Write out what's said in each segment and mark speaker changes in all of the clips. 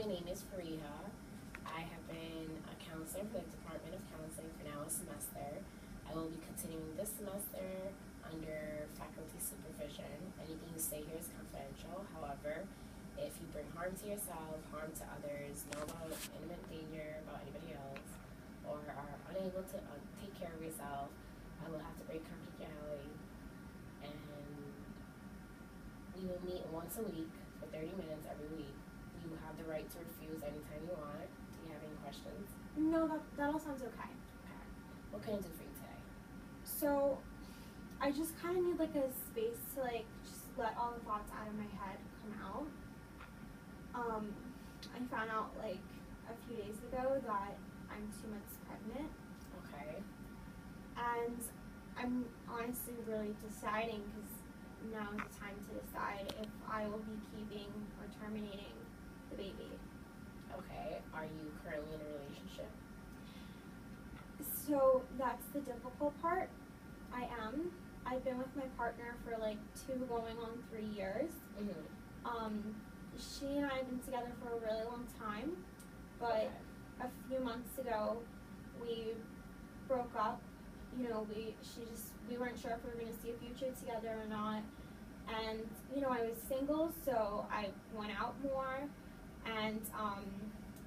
Speaker 1: my name is Fariha. I have been a counselor for the Department of Counseling for now a semester. I will be continuing this semester under faculty supervision. Anything you say here is confidential. However, if you bring harm to yourself, harm to others, know about imminent danger about anybody else, or are unable to take care of yourself, I will have to break confidentiality. And we will meet once a week for 30 minutes every week. You have the right to refuse anytime you want. Do you have any questions?
Speaker 2: No, that all sounds okay.
Speaker 1: Okay. What can I do for you today?
Speaker 2: So, I just kind of need like a space to like just let all the thoughts out of my head come out. I found out like a few days ago that I'm 2 months pregnant.
Speaker 1: Okay.
Speaker 2: And I'm honestly really deciding because now is the time to decide if I will be keeping or terminating the baby.
Speaker 1: Okay. Are you currently in a relationship?
Speaker 2: So that's the difficult part. I am. I've been with my partner for like 2 going on 3 years.
Speaker 1: Mm-hmm.
Speaker 2: She and I have been together for a really long time, but a few months ago we broke up. You know, we weren't sure if we were going to see a future together or not. And, you know, I was single, so I went out more. And,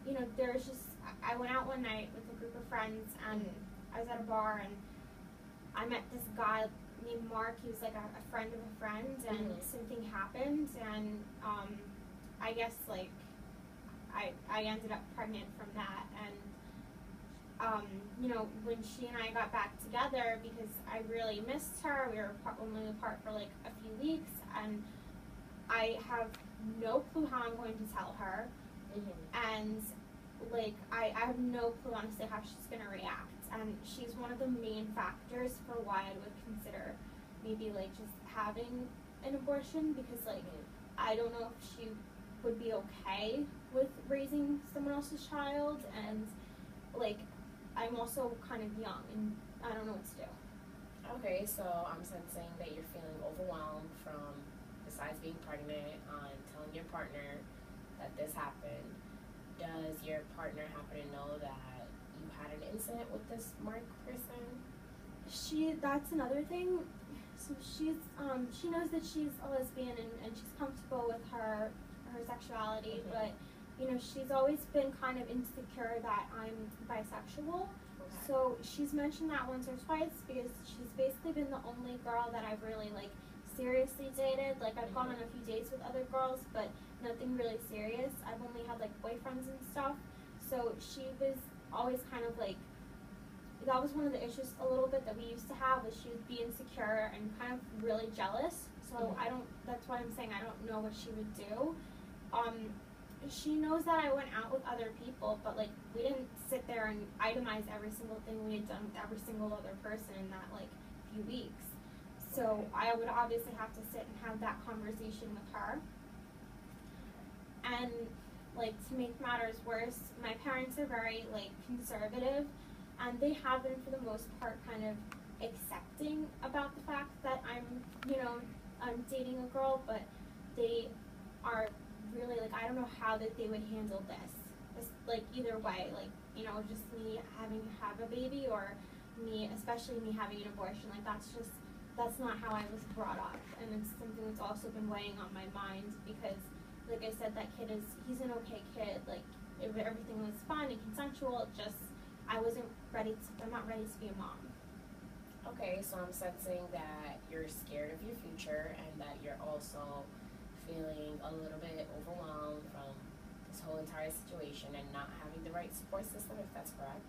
Speaker 2: you know, I went out one night with a group of friends, and I was at a bar, and I met this guy named Mark. He was like a friend of a friend, and something happened, and I guess, like, I ended up pregnant from that. And you know, when she and I got back together, because I really missed her, we were only apart for like a few weeks, and I have no clue how I'm going to tell her, and like I have no clue honestly how she's going to react, and she's one of the main factors for why I would consider maybe like just having an abortion, because like I don't know if she would be okay with raising someone else's child, and like I'm also kind of young and I don't know what to do.
Speaker 1: Okay, so I'm sensing that you're feeling overwhelmed from, besides being pregnant, on telling your partner that this happened. Does your partner happen to know that you had an incident with this Mark person?
Speaker 2: That's another thing. So she knows that she's a lesbian, and she's comfortable with her sexuality, but you know, she's always been kind of insecure that I'm bisexual.
Speaker 1: Okay.
Speaker 2: So she's mentioned that once or twice, because she's basically been the only girl that I've really like seriously dated. Like I've gone on a few dates with other girls, but nothing really serious. I've only had like boyfriends and stuff. So she was always kind of like, that was one of the issues a little bit that we used to have, was she would be insecure and kind of really jealous. So that's why I'm saying I don't know what she would do. She knows that I went out with other people, but like we didn't sit there and itemize every single thing we had done with every single other person in that like few weeks. So I would obviously have to sit and have that conversation with her. And like to make matters worse, my parents are very like conservative, and they have been for the most part kind of accepting about the fact that I'm dating a girl, but they are really like, I don't know how that they would handle this like either way, like, you know, just me have a baby, or especially me having an abortion. Like that's not how I was brought up, and it's something that's also been weighing on my mind, because like I said, he's an okay kid, like if everything was fine and consensual, just I'm not ready to be a mom.
Speaker 1: Okay, so I'm sensing that you're scared of your future, and that you're also feeling a little bit overwhelmed from this whole entire situation and not having the right support system, if that's correct?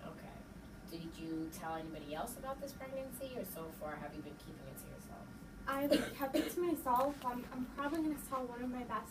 Speaker 1: Okay. Did you tell anybody else about this pregnancy, or so far have you been keeping it to yourself?
Speaker 2: I've kept it to myself. I'm probably going to tell one of my best